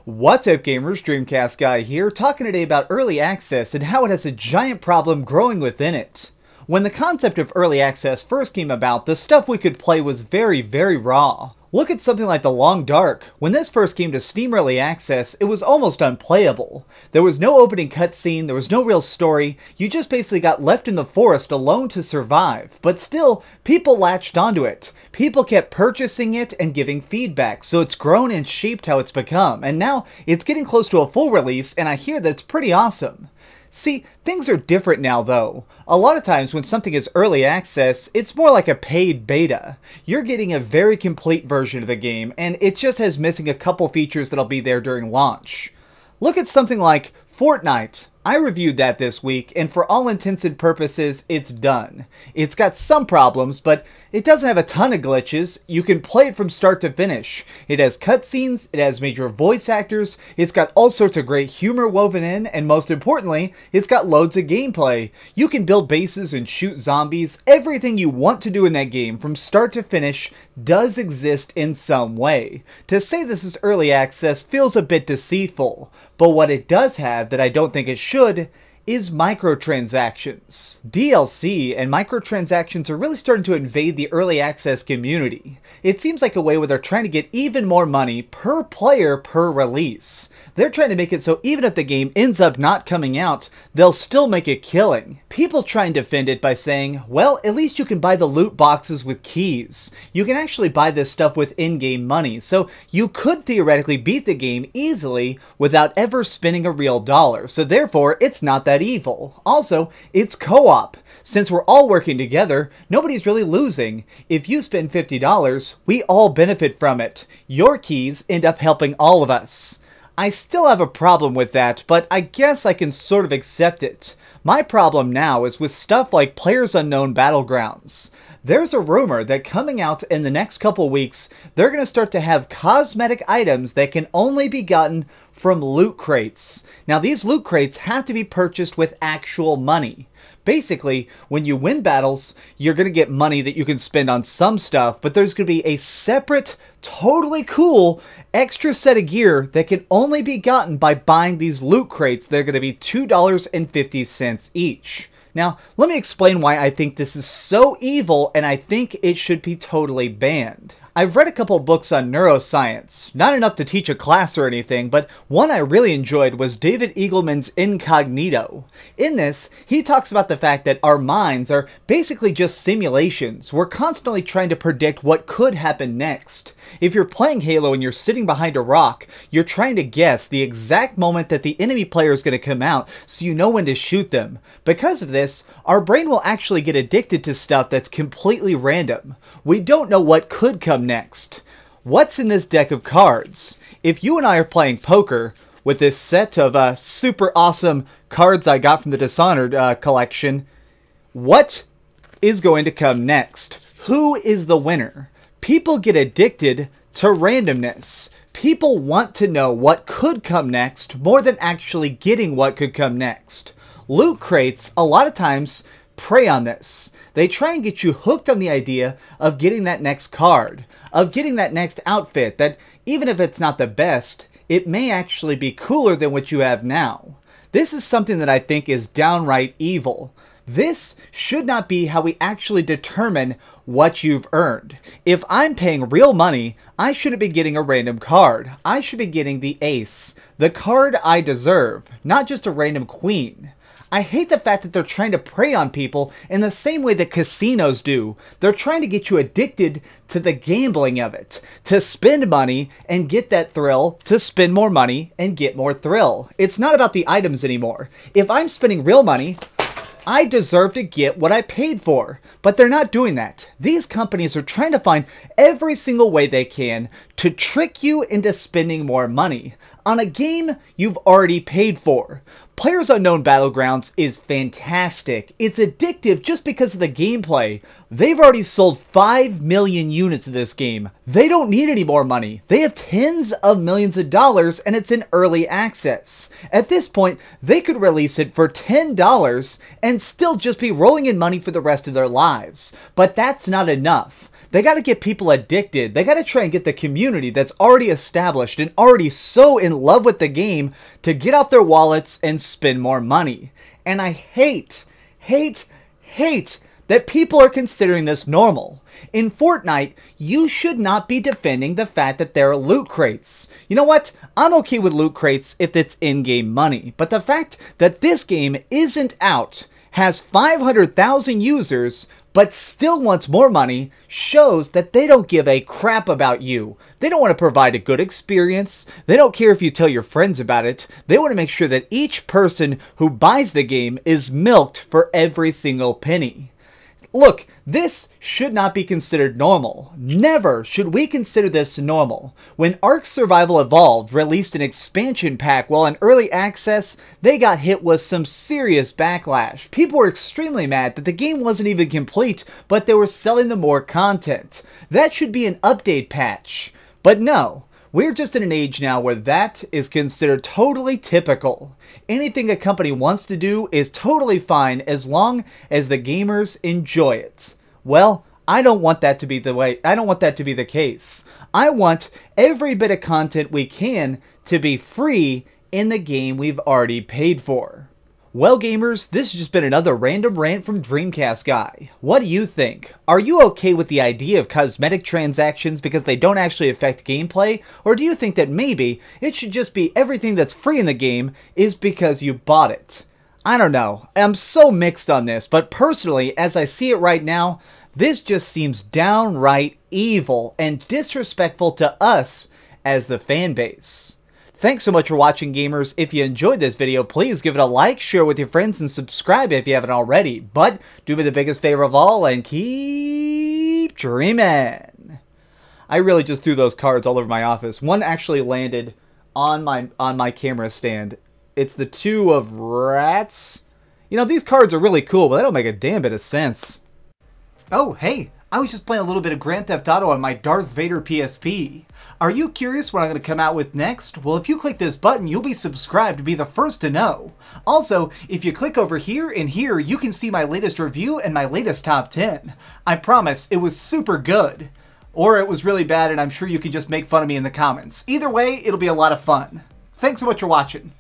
What's up gamers, DreamcastGuy here, talking today about early access and how it has a giant problem growing within it. When the concept of early access first came about, the stuff we could play was very raw. Look at something like The Long Dark. When this first came to Steam Early Access, it was almost unplayable. There was no opening cutscene, there was no real story, you just basically got left in the forest alone to survive. But still, people latched onto it. People kept purchasing it and giving feedback, so it's grown and shaped how it's become. And now, it's getting close to a full release, and I hear that it's pretty awesome. See, things are different now though. A lot of times when something is early access, it's more like a paid beta. You're getting a very complete version of the game, and it just has missing a couple features that'll be there during launch. Look at something like Fortnite. I reviewed that this week, and for all intents and purposes, it's done. It's got some problems, but it doesn't have a ton of glitches. You can play it from start to finish. It has cutscenes, it has major voice actors, it's got all sorts of great humor woven in, and most importantly, it's got loads of gameplay. You can build bases and shoot zombies. Everything you want to do in that game from start to finish does exist in some way. To say this is early access feels a bit deceitful, but what it does have that I don't think it should is microtransactions. DLC and microtransactions are really starting to invade the early access community. It seems like a way where they're trying to get even more money per player per release. They're trying to make it so even if the game ends up not coming out, they'll still make a killing. People try and defend it by saying, well, at least you can buy the loot boxes with keys. You can actually buy this stuff with in-game money, so you could theoretically beat the game easily without ever spending a real dollar. So therefore, it's not that evil. Also, it's co-op. Since we're all working together, nobody's really losing. If you spend $50, we all benefit from it. Your keys end up helping all of us. I still have a problem with that, but I guess I can sort of accept it. My problem now is with stuff like PlayerUnknown Battlegrounds. There's a rumor that coming out in the next couple weeks, they're going to start to have cosmetic items that can only be gotten from loot crates. Now these loot crates have to be purchased with actual money. Basically, when you win battles, you're going to get money that you can spend on some stuff, but there's going to be a separate, totally cool, extra set of gear that can only be gotten by buying these loot crates. They're going to be $2.50 each. Now, let me explain why I think this is so evil and I think it should be totally banned. I've read a couple books on neuroscience, not enough to teach a class or anything, but one I really enjoyed was David Eagleman's Incognito. In this, he talks about the fact that our minds are basically just simulations. We're constantly trying to predict what could happen next. If you're playing Halo and you're sitting behind a rock, you're trying to guess the exact moment that the enemy player is going to come out so you know when to shoot them. Because of this, our brain will actually get addicted to stuff that's completely random. We don't know what could come next. What's in this deck of cards? If you and I are playing poker with this set of super awesome cards I got from the Dishonored collection, what is going to come next? Who is the winner? People get addicted to randomness. People want to know what could come next more than actually getting what could come next. Loot crates, a lot of times, prey on this. They try and get you hooked on the idea of getting that next card, of getting that next outfit that, even if it's not the best, it may actually be cooler than what you have now. This is something that I think is downright evil. This should not be how we actually determine what you've earned. If I'm paying real money, I shouldn't be getting a random card. I should be getting the ace, the card I deserve, not just a random queen. I hate the fact that they're trying to prey on people in the same way that casinos do. They're trying to get you addicted to the gambling of it. To spend money and get that thrill, to spend more money and get more thrill. It's not about the items anymore. If I'm spending real money, I deserve to get what I paid for. But they're not doing that. These companies are trying to find every single way they can to trick you into spending more money. on a game you've already paid for. PlayerUnknown Battlegrounds is fantastic. It's addictive just because of the gameplay. They've already sold 5 million units of this game. They don't need any more money. They have tens of millions of dollars and it's in early access. At this point, they could release it for $10 and still just be rolling in money for the rest of their lives. But that's not enough. They got to get people addicted. They got to try and get the community that's already established and already so in love with the game to get out their wallets and spend more money. And I hate that people are considering this normal. In Fortnite, you should not be defending the fact that there are loot crates. You know what? I'm okay with loot crates if it's in-game money. But the fact that this game isn't out, has 500,000 users, but still wants more money, shows that they don't give a crap about you. They don't want to provide a good experience. They don't care if you tell your friends about it. They want to make sure that each person who buys the game is milked for every single penny. Look, this should not be considered normal. Never should we consider this normal. When Ark Survival Evolved released an expansion pack while in early access, they got hit with some serious backlash. People were extremely mad that the game wasn't even complete, but they were selling them more content. That should be an update patch. But no. We're just in an age now where that is considered totally typical. Anything a company wants to do is totally fine as long as the gamers enjoy it. Well, I don't want that to be the case. I want every bit of content we can to be free in the game we've already paid for. Well, gamers, this has just been another random rant from DreamcastGuy. What do you think? Are you okay with the idea of cosmetic transactions because they don't actually affect gameplay? Or do you think that maybe it should just be everything that's free in the game is because you bought it? I don't know. I'm so mixed on this, but personally, as I see it right now, this just seems downright evil and disrespectful to us as the fan base. Thanks so much for watching, gamers. If you enjoyed this video, please give it a like, share it with your friends, and subscribe if you haven't already. But do me the biggest favor of all and keep dreaming. I really just threw those cards all over my office. One actually landed on my camera stand. It's the two of rats. You know, these cards are really cool, but they don't make a damn bit of sense. Oh, hey. I was just playing a little bit of Grand Theft Auto on my Darth Vader PSP. Are you curious what I'm going to come out with next? Well, if you click this button, you'll be subscribed to be the first to know. Also, if you click over here and here, you can see my latest review and my latest top 10. I promise, it was super good. Or it was really bad and I'm sure you can just make fun of me in the comments. Either way, it'll be a lot of fun. Thanks so much for watching.